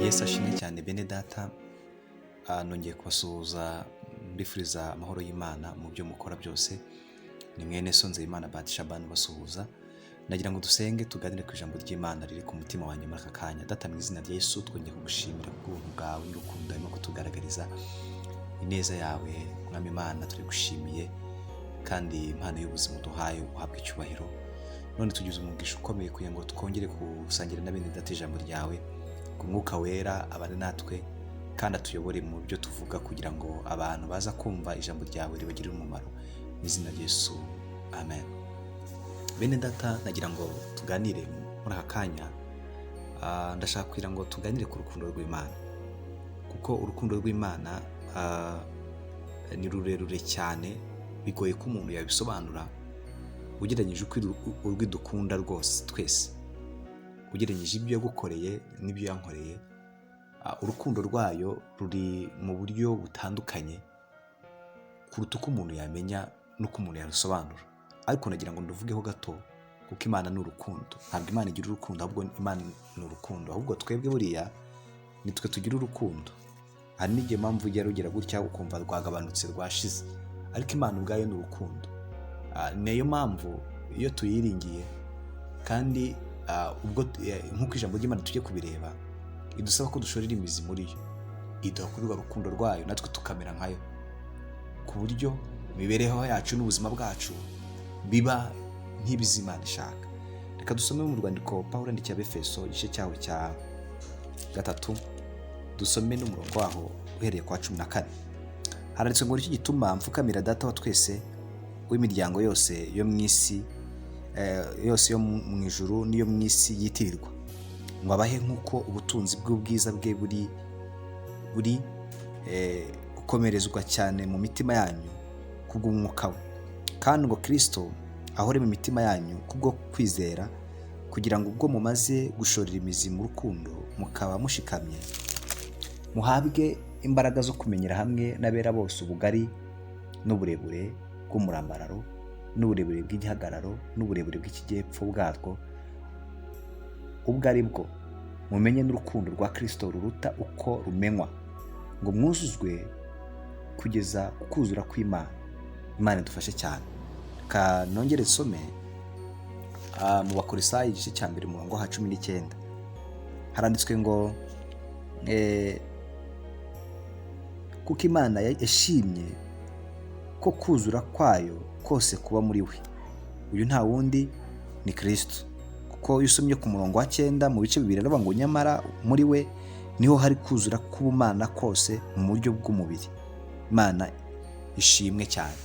Yesu ashimwe cyane bene data. Nongeye kubasuhuza mbifuriza amahoro y'Imana mu byo mukora byose. Ni mwene so NZEYIMANA Bahatishaban basuhuza. Nagira ngo dusenge tuganire ku ijambo ry'Imana riri ku mutima wanjye muri aka kanya. Data mu izina rya Yesu twongeye kugushimira ubuntu bwawe n'urukundo urimo kutugaragariza. Ineza yawe Mwami Imana turi gushimiye, kandi impano y'ubuzima duhaye uhabwe icyubahiro. None tugize umugisha ukomeye kugira ngo twongere gusangira na bene data ijambo ryawe. Umwuka wera abane natwe kandi atuyobore mu byo tuvuga, kugira ngo abantu baza kumva ijambo ryawe ribagirire umumaro. Mu izina rya Yesu, amen. Bene data, nagira ngo tuganire muri aka kanya. Ndashaka kugira ngo tuganire ku rukundo rw'Imana, kuko urukundo rw'Imana ni rurerure cyane, bigoye ko umuntu yabisobanura ugereranyije uko urwidukunda rwose twese, ugereranyije ibyo yagukoreye n'ibyo yankoreye. Urukundo rwayo ruri mu buryo butandukanye kuruta uko umuntu yamenya n'uko umuntu yarusobanura. Ariko nagira ngo nduvugeho gato, kuko Imana ni urukundo. Ntabwo Imana igira urukundo, ahubwo Imana ni urukundo. Ahubwo twebwe buriya nitwe tugira urukundo. Hari n'igihe mpamvu ujya rugira gutya ukumva rwagabanutse, rwashize, ariko Imana ubwayo ni urukundo. Niyo mpamvu iyo tuyiringiye kandi ubwo nk'uko ijambo ry'Imana tujye kubireba, idusaba ko dushorera imizi muri yo, iduha kuri rwa rukundo rwayo natwe tukamera nkayo, ku buryo imibereho yacu n'ubuzima bwacu biba nk'ibiz'Imana ishaka. Reka dusome mu rwandiko Pawulo yandikiye Abefeso igice cyaho cya 3, dusome n'umurongo waho uhereye kwa 14. Haranditswe ngo iki gituma mfukamira Data wa twese w'imiryango yose yo mu isi, yose yo mu ijuru n'iyo mu isi yitirirwa, ngo abahe nk'uko ubutunzi bw'ubwiza bwe buri gukomerezwa cyane mu mitima yanyu kubw'umwuka we, kandi ngo Kristo ahore mu mitima yanyu kubwo kwizera, kugira ngo ubwo mumaze gushorera imizi mu rukundo mukaba mushikamye, muhabwe imbaraga zo kumenyera hamwe n'abera bose ubugari n'uburebure bw'umurambararo n'uburebure bw'igihagararo n'uburebure bw'ikijyepfo bwarwo, ubwo ari bwo mumenye n'urukundo rwa Kristo ruruta uko rumenywa, ngo mwuzuzwe kugeza ku kuzura kw'Imana. Imana idufashe cyane. Nongere nsome mu Bakolosayi igice cya 1 umurongo wa 19. Haranditswe ngo kuko Imana yashimye ko kuzura kwayo kose kuba muri we. Uyu nta wundi ni Kristo. Kuko iyo usomye ku murongo wa 9 mu bice bibiri aravuga ngo nyamara muri we niho hari kuzura k'ubumana kose mu buryo bw'umubiri. Imana ishimwe cyane.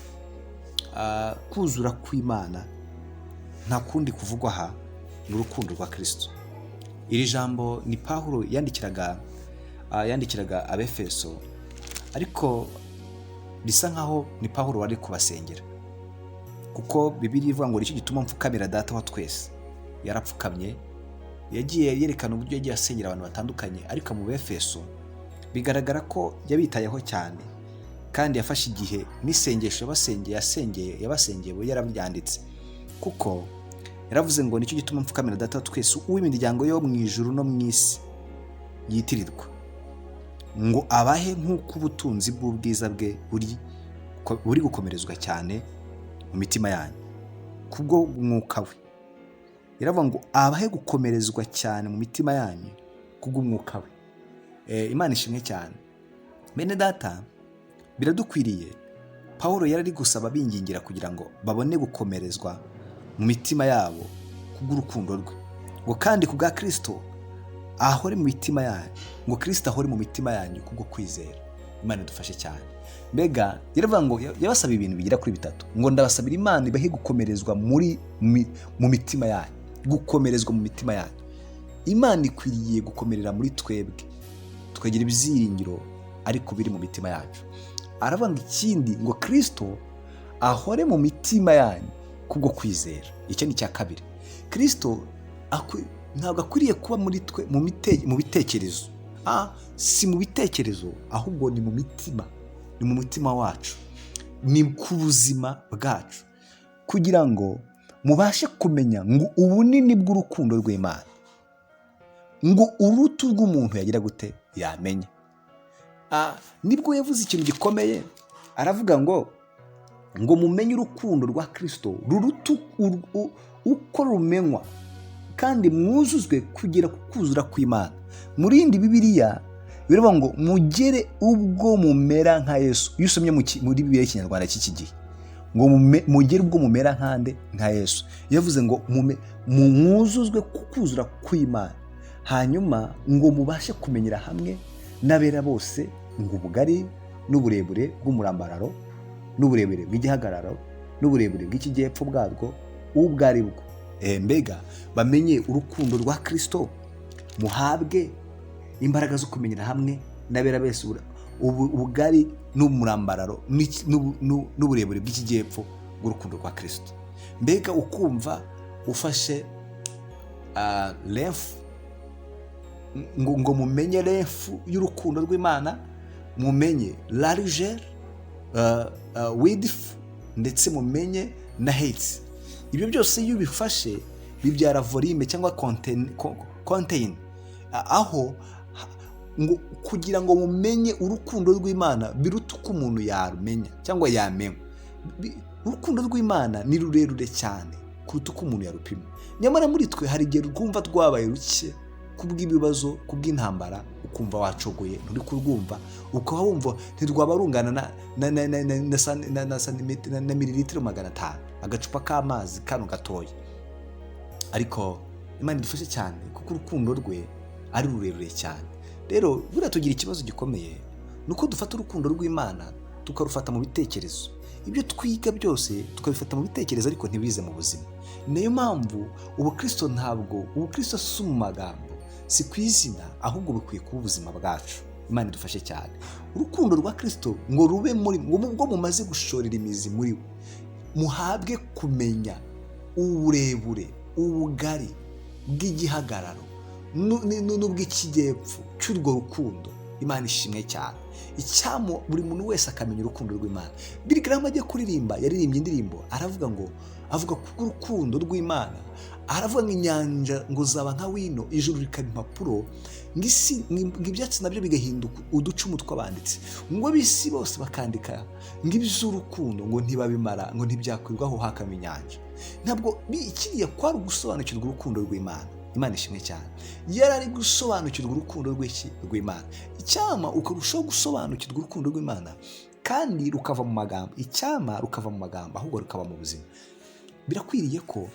Kuzura kw'Imana nta kundi kuvugwa aha ni urukundo rwa Kristo. Iri jambo ni Pawulo yandikiraga Abefeso, ariko bisa nkaho ni Pawulo wari kubasengera, kuko Bibiliya ivuga ngo nicyo gituma mfukamira Data wa twese. Yarapfukamye, yagiye yerekana uburyo yagiye asengera abantu batandukanye, ariko mu Befeso bigaragara ko yabitayeho cyane, kandi yafashe igihe n'isengesho yabasengeye bo yarabyanditse, kuko yaravuze ngo nicyo gituma mfukamira Data wa twese uw'imiryango yo mu ijuru no mu isi yitirirwa, ngo abahe nk'uko ubutunzi bw'ubwiza bwe buri gukomerezwa cyane mu mitima yanyu kubwo umwuka we. Iravuga ngo abahe gukomerezwa cyane mu mitima yanyu kubw'umwuka we. Imana ishimwe cyane. Bene data, biradukwiriye. Pawulo yarari gusaba bingingira kugira ngo babone gukomerezwa mu mitima yabo kubw'urukundo rwe, ngo kandi kubwa Kristo ahore mu mitima yanyu, ngo Kristo ahore mu mitima yanyu kubwo kwizera. Imana idufashe cyane. Mbega yaravuga ngo yabasaba ibintu bigira kuri 3, ngo ndabasabira Imana ibahe gukomerezwa mu mitima yanyu, gukomerezwa mu mitima yanyu. Imana ikwiriye gukomerera muri twebwe, tukagira ibyiringiro ariko biri mu mitima yacu. Aravuga ngo ikindi, ngo Kristo ahore mu mitima yanyu kubwo kwizera. Icyo ni cya kabiri. Kristo ntabwo akwiriye kuba muri twe mu bitekerezo. Si mu bitekerezo, ahubwo ni mu mitima, ni mu mutima wacu, ni ku buzima bwacu, kugira ngo mubashe kumenya ngo ubunini bw'urukundo rw'Imana ngo uruti rw'umuntu yagira gute yamenya. Nibwo yavuze ikintu gikomeye, aravuga ngo mumenye urukundo rwa Kristo ruruta uko rumenywa, kandi mwuzuzwe kugera ku kuzura kw'Imana. Muri yindi Bibiliya biravuga ngo mugere ubwo mumera nka Yesu. Iyo usomye muri Bibiliya y'Ikinyarwanda cy'iki gihe ngo mugere ubwo mumera nka Yesu, yavuze ngo mwuzuzwe ku kuzura kw'Imana, hanyuma ngo mubashe kumenyera hamwe n'abera bose ngo ubugari n'uburebure bw'umurambararo n'uburebure bw'igihagararo n'uburebure bw'ikijyepfo bwarwo ubwo ari bwo. Mbega bamenye urukundo rwa Kristo, muhabwe imbaraga zo kumenyera hamwe n'abera bose ubugari n'umurambararo n'uburebure bw'ikijyepfo bw'urukundo rwa Kristo. Mbega ukumva ufashe length, ngo mumenye length y'urukundo rw'Imana, mumenye largeur, width, ndetse mumenye na height. Ibyo byose iyo ubifashe bibyara volume cyangwa contain, aho ngo kugira ngo mumenye urukundo rw'Imana biruta uko umuntu yarumenya cyangwa yamenywa. Urukundo rw'Imana ni rurerure cyane kuruta uko umuntu yarupima. Nyamara muri twe hari igihe rwumva rwabaye ruke kubw'ibibazo, kubw'intambara, ukumva wacogoye nturi kurwumva, ukaba wumva ntirwaba rungana na mililitiro 500, agacupa k'amazi kano gatoya. Ariko Imana idufashe cyane kuko urukundo rwe ari rurerure cyane. Rero buriya tugira ikibazo gikomeye, nuko dufata urukundo rw'Imana tukarufata mu bitekerezo. Ibyo twiga byose tukabifata mu bitekerezo ariko ntibize mu buzima. Niyo mpamvu ubukristo si mu magambo, si ku izina, ahubwo bikwiye kuba ubuzima bwacu. Imana idufashe cyane. Urukundo rwa Kristo ngo rube muri ngo mubwo mumaze gushorera imizi muri we, muhabwe kumenya uburebure, ubugari bw'igihagararo n'ubw'ikijyepfo cy'urwo rukundo. Imana ishimwe cyane. Icyamo buri muntu wese akamenya urukundo rw'Imana. Billy Graham ajya kuririmba, yaririmbye indirimbo, avuga ku rukundo rw'Imana, aravuga ngo inyanja ngo zaba nka wino, ijuru rikaba impapuro, ng'ibyatsi nabyo bigahinduka uducumu tw'abanditsi, ngo ab'isi bose bakandika ng'iby'urukundo, ngo ntibabimara, ngo ntibyakwirwaho hakama inyanja. Ntabwo ikiriya kwari ugusobanukirwa urukundo rw'Imana. Imana ishimwe cyane. Yari ari gusobanukirwa urukundo rw'Imana. Icyama ukarushaho gusobanukirwa urukundo rw'Imana, kandi rukava mu magambo. Icyama rukava mu magambo, ahubwo rukaba mu buzima. Birakwiriye ko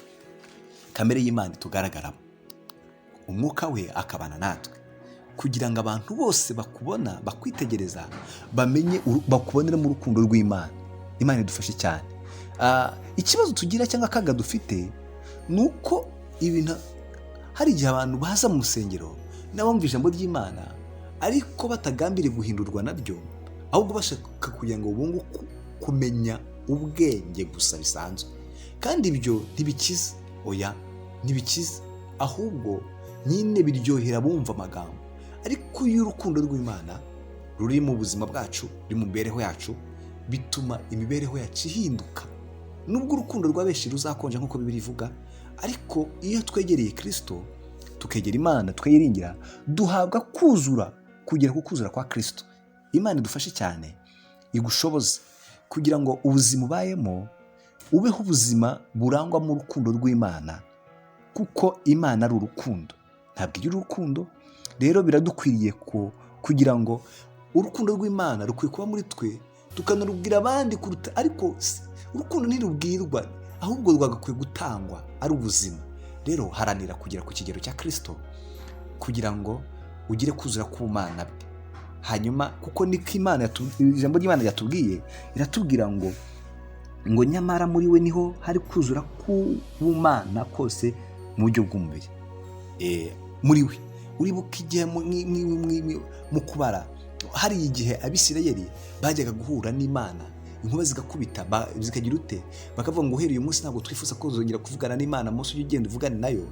kamere y'Imana itugaragaramo, umwuka we akabana natwe, kugira ngo abantu bose bakubona, bakwitegereza, bamenye bakubonera mu rukundo rw'Imana. Imana idufashe cyane. Ikibazo tugira cyangwa akaga dufite nuko ibintu, hari igihe abantu baza mu rusengero n'abumva ijambo ry'Imana ariko batagambiriye guhindurwa nabyo, ahubwo bashaka kugira ngo bunguke kumenya ubwenge gusa bisanzwe. Kandi ibyo ntibikiza, oya ntibikiza, ahubwo nyine biryohera bumva amagambo. Ariko iyo urukundo rw'Imana ruri mu buzima bwacu, ruri mu mibereho yacu, bituma imibereho yacu ihinduka. Nubwo urukundo rwa benshi ruzakonja nk'uko Bibiliya ivuga, ariko iyo twegereye Kristo, tukegera Imana, tukayiringira, duhabwa kuzura, kugera ku kuzura kwa Kristo. Imana idufashe cyane, igushoboze kugira ngo ubuzima ubayemo ubeho ubuzima burangwa mu rukundo rw'Imana, kuko Imana ari urukundo, ntabwo igira urukundo. Rero biradukwiriye kugira ngo urukundo rw'Imana rukwiye kuba muri twe, tukanarubwira abandi kuruta. Ariko urukundo ntirubwirwa, ahubwo rwagakwiye gutangwa ari ubuzima. Rero haranira kugera ku kigero cya Kristo kugira ngo ugire kuzura k'ubumana bwe. Hanyuma kuko niko ijambo ry'Imana yatubwiye, iratubwira ngo nyamara muri we niho hari kuzura k'ubumana kose mu buryo bw'umubiri. Muri we uribuka igihe mu kubara, hari igihe Abisirayeli bajyaga guhura n'Imana, inkuba zigakubita, zikagira ute, bakavuga ngo uhereye uyu munsi ntabwo twifuza ko uzongera kuvugana n'Imana. Mose ujye ugenda uvugane nayo.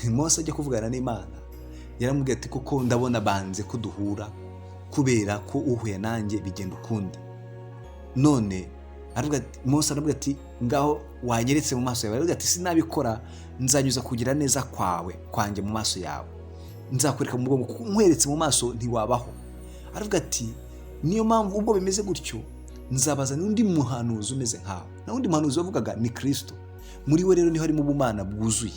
Mose ajya kuvugana n'Imana, yaramubwiye ati kuko ndabona banze ko duhura, kubera ko uhuye nanjye bigenda ukundi. None Mose aravuga ati ngaho wanyeretse mu maso yawe. Aravuga ati sinabikora, nzanyuza kugira neza kwanjye mu maso yawe. nzakwereka mu mugongo kuko nkweretse mu maso ntiwabaho. Aravuga ati niyo mpamvu ubwo bimeze gutyo nzabaza n'undi muhanuzi umeze nkawe. Na undi muhanuzi wavugaga ni Kristo. Muri we rero niho harimo ubumana bwuzuye.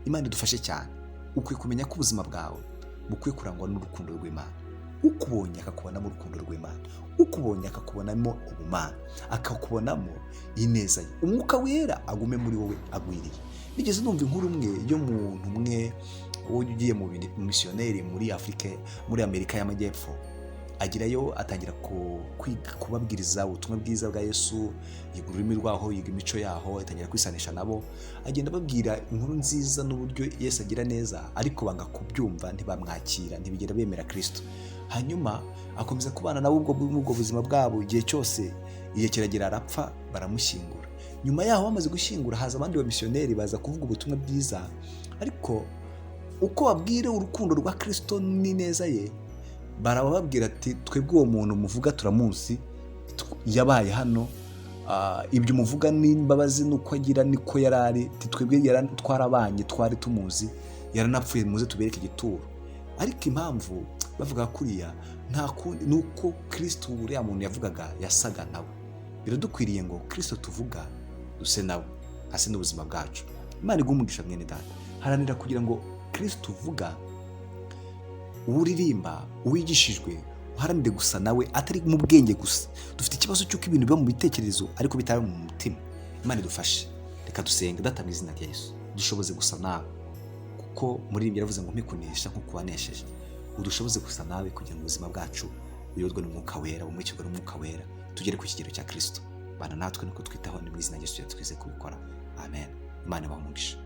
Imana idufashe cyane. Ukwiye kumenya ko ubuzima bwawe bukwiye kurangwa n'urukundo rw'Imana. Ukubonye akakubonamo urukundo rw'Imana, ukubonye akakubonamo ubumana, akakubonamo ineza ye. Umwuka wera agume muri wowe agwiriye. Nigeze numva inkuru umwe y'umuntu umwe ugiye mu missionnaire muri Afrika, muri Amerika y'Amajyepfo. Agirayo atangira kwiga kubabwiriza ubutumwa bwiza bwa Yesu, yiga ururimi rwaho, yiga imico yaho, atangira kwisanisha nabo. Agenda babwira inkuru nziza n'uburyo Yesu agira neza, ariko banga kubyumva, ntibamwakira, ntibigera bemera Kristo. Hanyuma akomeza kubana nabo ubwo buzima bwabo igihe cyose, igihe kiragera arapfa, baramushyingura. Nyuma yaho bamaze gushyingura haza abandi ba missionnaire baza kuvuga ubutumwa bwiza, ariko uko babwire urukundo rwa Kristo n'ineza ye, barababwira ati twebwe uwo muntu muvuga turamuzi, yabaye hano, ibyo muvuga n'imbabazi nuko agira niko yarari, twebwe twarabanye, twari tumuzi, yaranapfuye, muze tubereke igituro. Ariko impamvu bavuga kuriya nta kundi nuko Kristo uriya muntu yavugaga yasaga nawe. Biradukwiriye ngo Kristo tuvuga duse nawe, ase n'ubuzima bwacu. Imana igumugisha mwene data, haranira kugira ngo Kristo uvuga, uririmba, uwigishijwe, uharanire gusa nawe, atari mu bwenge gusa. Dufite ikibazo cy'uko ibintu biba mu bitekerezo ariko bitari mu mutima. Imana idufashe. Reka dusenge. Data mu izina rya Yesu, dushoboze gusa nawe, kuko muri ibi yaravuze ngo mpikunesha nkuko wanesheje. Udushoboze gusa nawe kugira ngo ubuzima bwacu buyobwe n'umwuka wera, bumurikirwe n'umwuka wera, tugere ku kigero cya Kristo. Bana natwe nuko twitaho, ni mu izina rya Yesu twizeye kubikora. Amen. Imana ibahe umugisha.